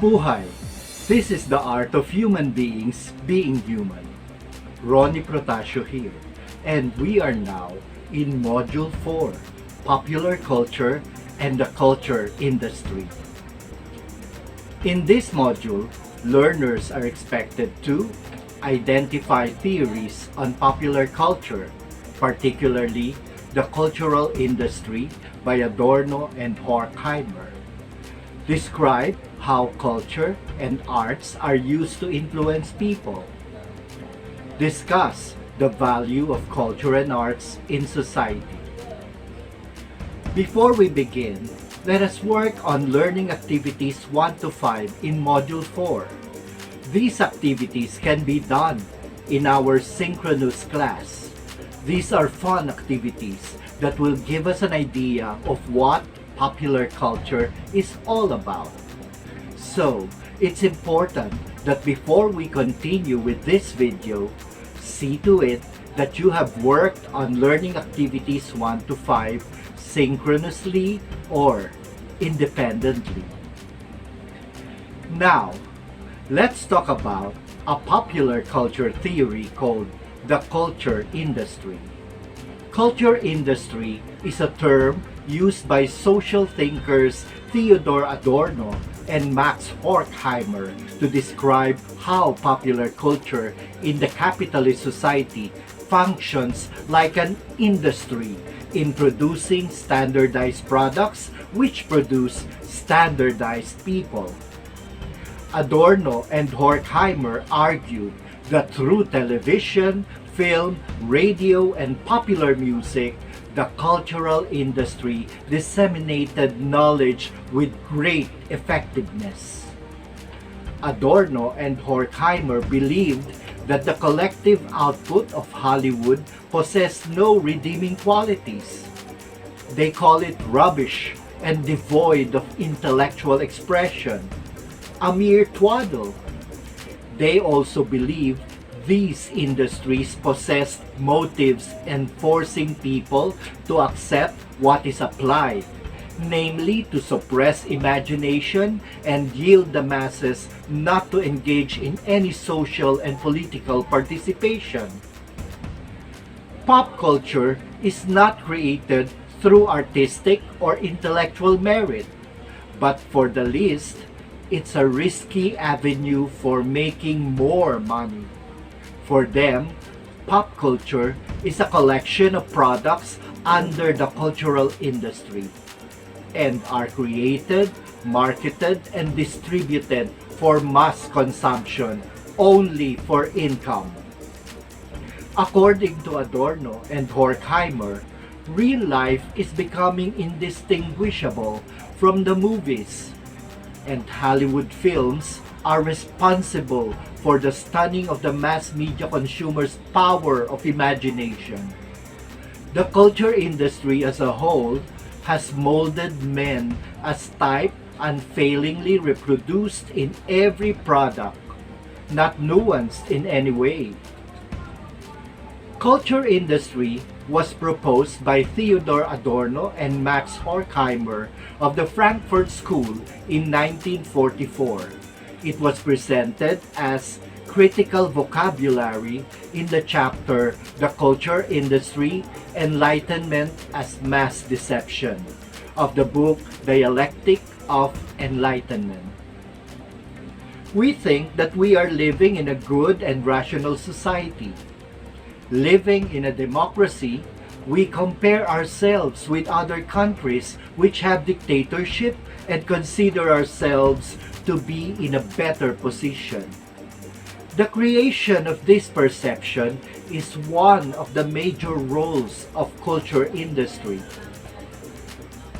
Mabuhay! This is the art of human beings being human. Ronie Protacio here, and we are now in Module 4, Popular Culture and the Culture Industry. In this module, learners are expected to identify theories on popular culture, particularly the cultural industry by Adorno and Horkheimer. Describe how culture and arts are used to influence people. Discuss the value of culture and arts in society. Before we begin, let us work on learning activities 1 to 5 in Module 4. These activities can be done in our synchronous class. These are fun activities that will give us an idea of what popular culture is all about. So, it's important that before we continue with this video, see to it that you have worked on learning activities 1 to 5 synchronously or independently. Now, let's talk about a popular culture theory called the culture industry. Culture industry is a term used by social thinkers Theodore Adorno and Max Horkheimer to describe how popular culture in the capitalist society functions like an industry in producing standardized products which produce standardized people. Adorno and Horkheimer argued that through television, film, radio, and popular music, the cultural industry disseminated knowledge with great effectiveness. Adorno and Horkheimer believed that the collective output of Hollywood possessed no redeeming qualities. They call it rubbish and devoid of intellectual expression, a mere twaddle. They also believed these industries possessed motives enforcing people to accept what is applied, namely to suppress imagination and yield the masses not to engage in any social and political participation. Pop culture is not created through artistic or intellectual merit, but for the least, it's a risky avenue for making more money. For them, pop culture is a collection of products under the cultural industry and are created, marketed, and distributed for mass consumption only for income. According to Adorno and Horkheimer, real life is becoming indistinguishable from the movies, and Hollywood films are responsible for the stunning of the mass media consumers' power of imagination. The culture industry as a whole has molded men as type unfailingly reproduced in every product, not nuanced in any way. Culture industry was proposed by Theodore Adorno and Max Horkheimer of the Frankfurt School in 1944. It was presented as critical vocabulary in the chapter The Culture Industry, Enlightenment as Mass Deception of the book Dialectic of Enlightenment. We think that we are living in a good and rational society. Living in a democracy, we compare ourselves with other countries which have dictatorship and consider ourselves to be in a better position. The creation of this perception is one of the major roles of culture industry.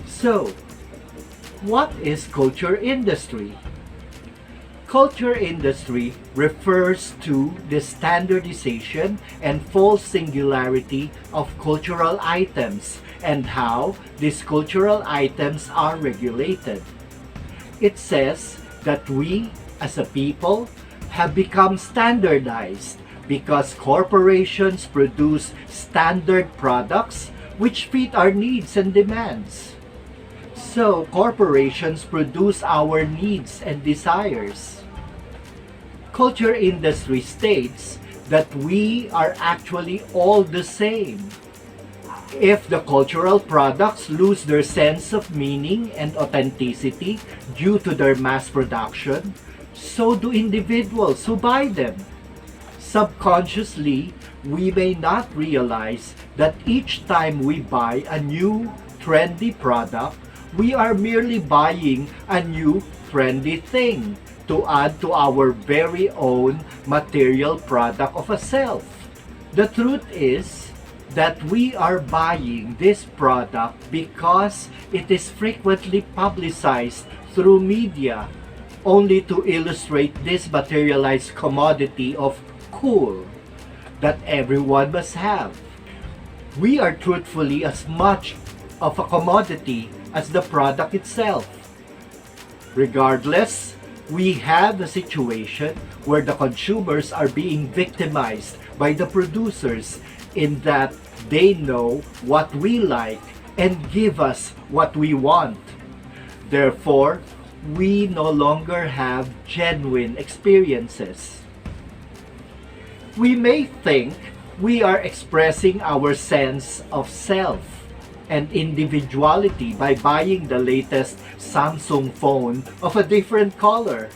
So, what is culture industry? Culture industry refers to the standardization and false singularity of cultural items and how these cultural items are regulated. It says that we, as a people, have become standardized because corporations produce standard products which fit our needs and demands. So corporations produce our needs and desires. Culture industry states that we are actually all the same. If the cultural products lose their sense of meaning and authenticity due to their mass production, so do individuals who buy them. Subconsciously, we may not realize that each time we buy a new trendy product, we are merely buying a new trendy thing to add to our very own material product of a self. The truth is that we are buying this product because it is frequently publicized through media, only to illustrate this materialized commodity of cool that everyone must have. We are truthfully as much of a commodity as the product itself. Regardless, we have a situation where the consumers are being victimized by the producers in that they know what we like and give us what we want. Therefore, we no longer have genuine experiences. We may think we are expressing our sense of self and individuality by buying the latest Samsung phone of a different color,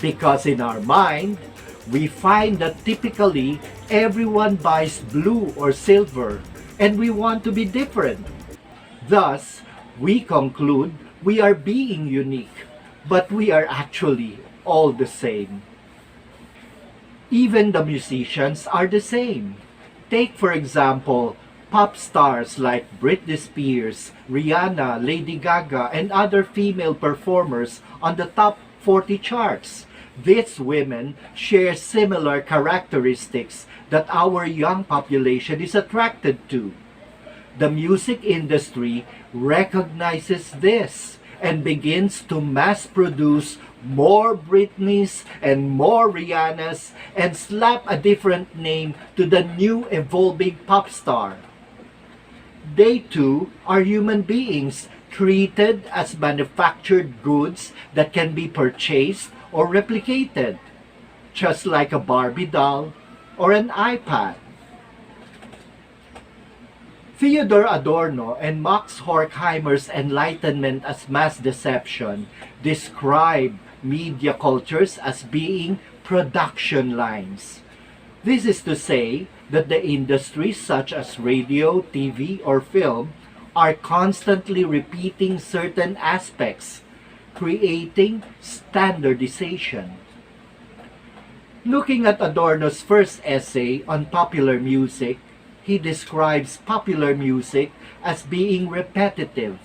because in our mind, we find that typically everyone buys blue or silver and we want to be different. Thus, we conclude we are being unique, but we are actually all the same. Even the musicians are the same. Take for example, pop stars like Britney Spears, Rihanna, Lady Gaga, and other female performers on the top 40 charts. These women share similar characteristics that our young population is attracted to. The music industry recognizes this and begins to mass produce more Britneys and more Rihannas and slap a different name to the new evolving pop star. They too are human beings treated as manufactured goods that can be purchased or replicated, just like a Barbie doll or an iPad. Theodore Adorno and Max Horkheimer's Enlightenment as Mass Deception describe media cultures as being production lines. This is to say that the industries such as radio, TV, or film are constantly repeating certain aspects, creating standardization. Looking at Adorno's first essay on popular music, he describes popular music as being repetitive.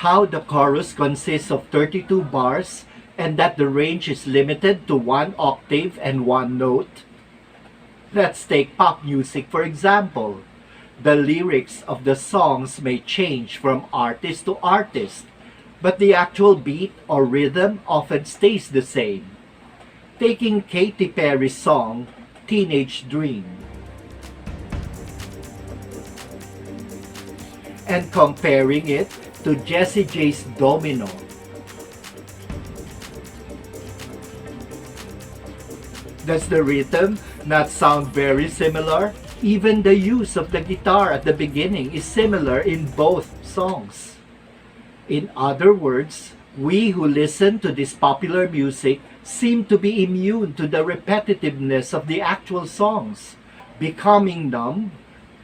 How the chorus consists of 32 bars and that the range is limited to one octave and one note. Let's take pop music for example. The lyrics of the songs may change from artist to artist, but the actual beat or rhythm often stays the same. Taking Katy Perry's song, Teenage Dream, and comparing it to Jessie J's Domino. Does the rhythm not sound very similar? Even the use of the guitar at the beginning is similar in both songs. In other words, we who listen to this popular music seem to be immune to the repetitiveness of the actual songs, becoming numb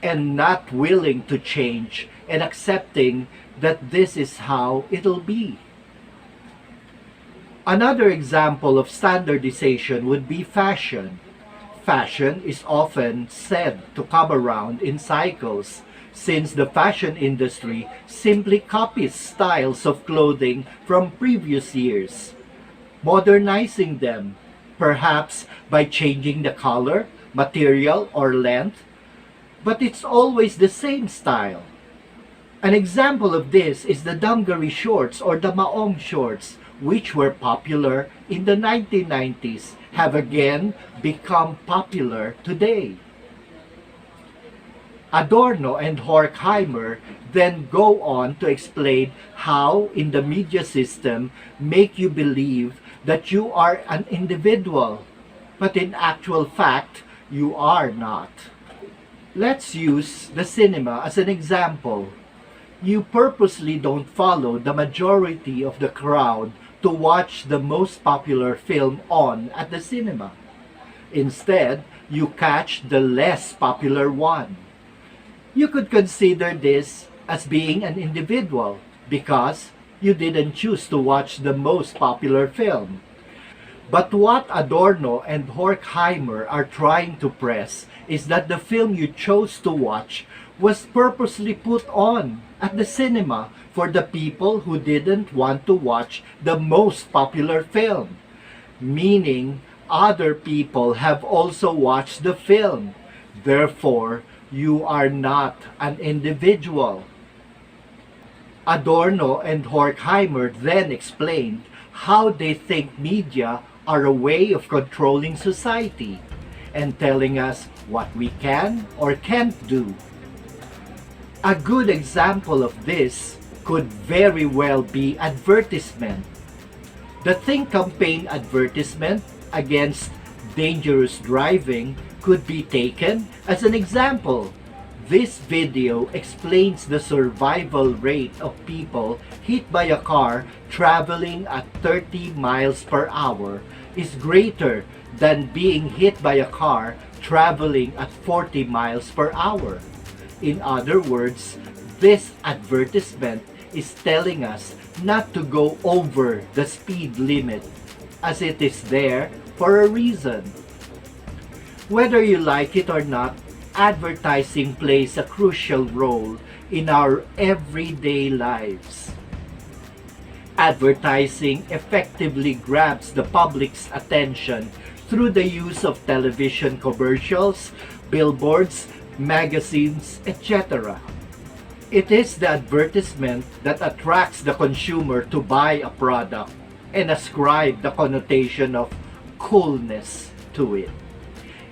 and not willing to change and accepting that this is how it'll be. Another example of standardization would be fashion. Fashion is often said to come around in cycles, since the fashion industry simply copies styles of clothing from previous years, modernizing them, perhaps by changing the color, material, or length, but it's always the same style. An example of this is the dungaree shorts or the maong shorts, which were popular in the 1990s, have again become popular today. Adorno and Horkheimer then go on to explain how in the media system make you believe that you are an individual, but in actual fact, you are not. Let's use the cinema as an example. You purposely don't follow the majority of the crowd to watch the most popular film on at the cinema. Instead, you catch the less popular one. You could consider this as being an individual because you didn't choose to watch the most popular film. But what Adorno and Horkheimer are trying to press is that the film you chose to watch was purposely put on at the cinema for the people who didn't want to watch the most popular film. Meaning, other people have also watched the film. Therefore, you are not an individual. Adorno and Horkheimer then explained how they think media are a way of controlling society and telling us what we can or can't do. A good example of this could very well be advertisement. The Think campaign advertisement against dangerous driving could be taken as an example. This video explains the survival rate of people hit by a car traveling at 30 miles per hour is greater than being hit by a car traveling at 40 miles per hour. In other words, this advertisement is telling us not to go over the speed limit, as it is there for a reason. Whether you like it or not, advertising plays a crucial role in our everyday lives. Advertising effectively grabs the public's attention through the use of television commercials, billboards, magazines, etc. It is the advertisement that attracts the consumer to buy a product and ascribe the connotation of coolness to it.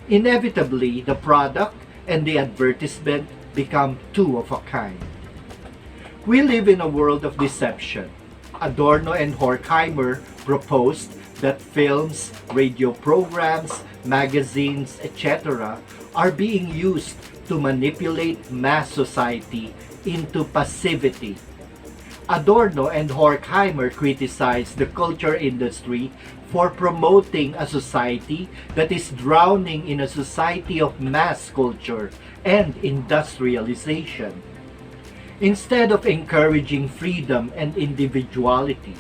Inevitably, the product and the advertisement become two of a kind. We live in a world of deception. Adorno and Horkheimer proposed that films, radio programs, magazines, etc. are being used to manipulate mass society into passivity. Adorno and Horkheimer criticized the culture industry for promoting a society that is drowning in a society of mass culture and industrialization, instead of encouraging freedom and individuality.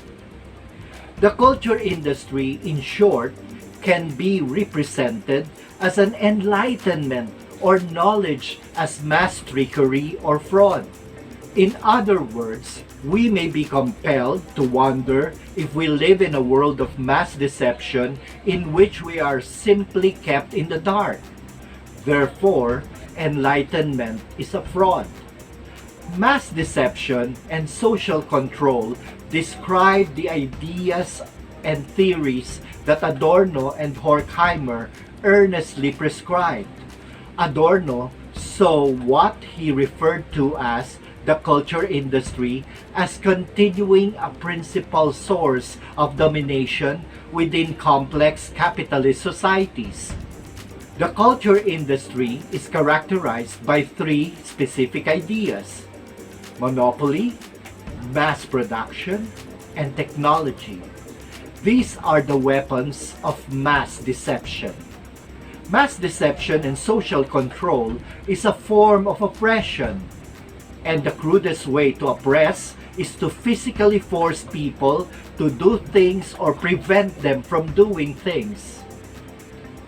The culture industry, in short, can be represented as an enlightenment or knowledge as mass trickery or fraud. In other words, we may be compelled to wonder if we live in a world of mass deception in which we are simply kept in the dark. Therefore, enlightenment is a fraud. Mass deception and social control describe the ideas and theories that Adorno and Horkheimer earnestly prescribed. Adorno saw what he referred to as the culture industry as continuing a principal source of domination within complex capitalist societies. The culture industry is characterized by three specific ideas: monopoly, mass production, and technology. These are the weapons of mass deception. Mass deception and social control is a form of oppression, and the crudest way to oppress is to physically force people to do things or prevent them from doing things.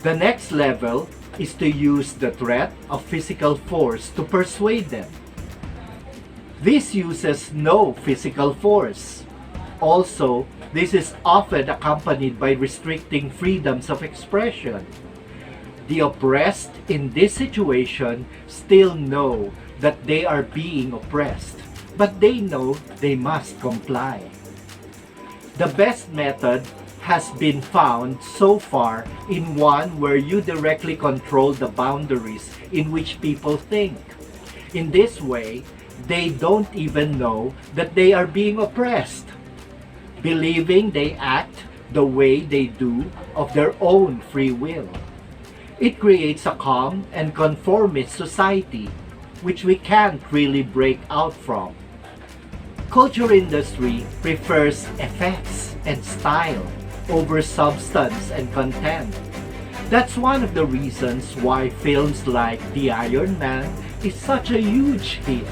The next level is to use the threat of physical force to persuade them. This uses no physical force. Also, this is often accompanied by restricting freedoms of expression. The oppressed in this situation still know that they are being oppressed, but they know they must comply. The best method has been found so far in one where you directly control the boundaries in which people think. In this way, they don't even know that they are being oppressed, believing they act the way they do of their own free will. It creates a calm and conformist society, which we can't really break out from. Culture industry prefers effects and style over substance and content. That's one of the reasons why films like The Iron Man is such a huge hit.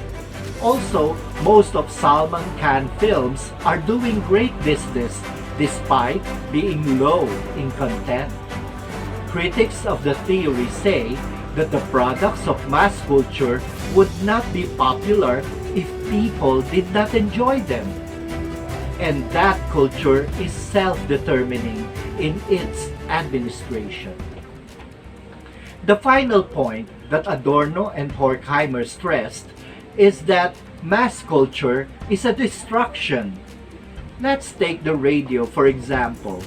Also, most of Salman Khan films are doing great business despite being low in content. Critics of the theory say that the products of mass culture would not be popular if people did not enjoy them. And that culture is self-determining in its administration. The final point that Adorno and Horkheimer stressed is that mass culture is a distraction. Let's take the radio for example.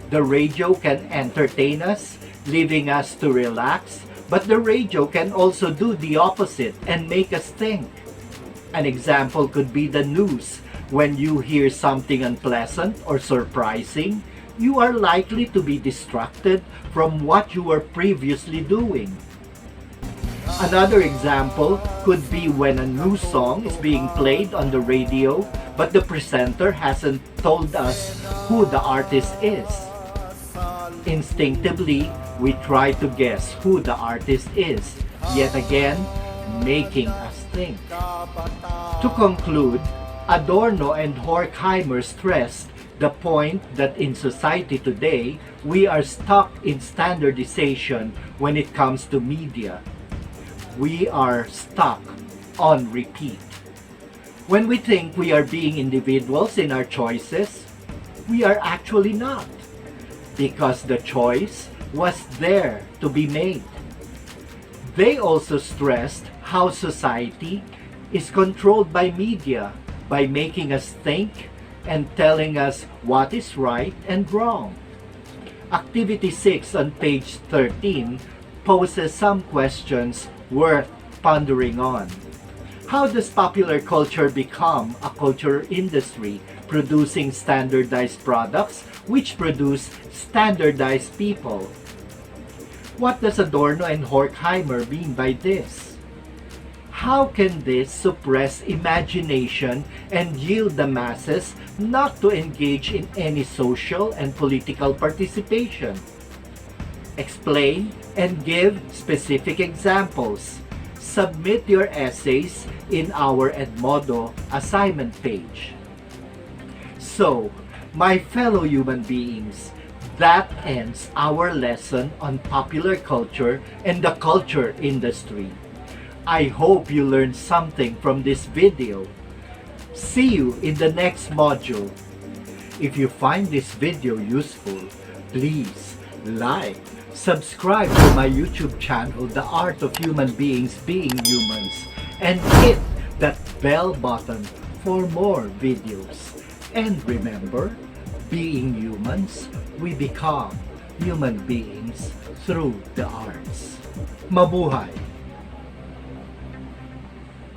The radio can entertain us, leaving us to relax, but the radio can also do the opposite and make us think. An example could be the news. When you hear something unpleasant or surprising, you are likely to be distracted from what you were previously doing. Another example could be when a new song is being played on the radio, but the presenter hasn't told us who the artist is. Instinctively, we try to guess who the artist is, yet again, making us think. To conclude, Adorno and Horkheimer stressed the point that in society today, we are stuck in standardization when it comes to media. We are stuck on repeat. When we think we are being individuals in our choices, we are actually not, because the choice was there to be made. They also stressed how society is controlled by media by making us think and telling us what is right and wrong. Activity 6 on page 13 poses some questions worth pondering on. How does popular culture become a culture industry producing standardized products which produce standardized people? What does Adorno and Horkheimer mean by this? How can this suppress imagination and yield the masses not to engage in any social and political participation? Explain and give specific examples. Submit your essays in our Edmodo assignment page. So, my fellow human beings, that ends our lesson on popular culture and the culture industry. I hope you learned something from this video. See you in the next module. If you find this video useful, please like, subscribe to my YouTube channel, The Art of Human Beings Being Humans, and hit that bell button for more videos. And remember, being humans, we become human beings through the arts. Mabuhay!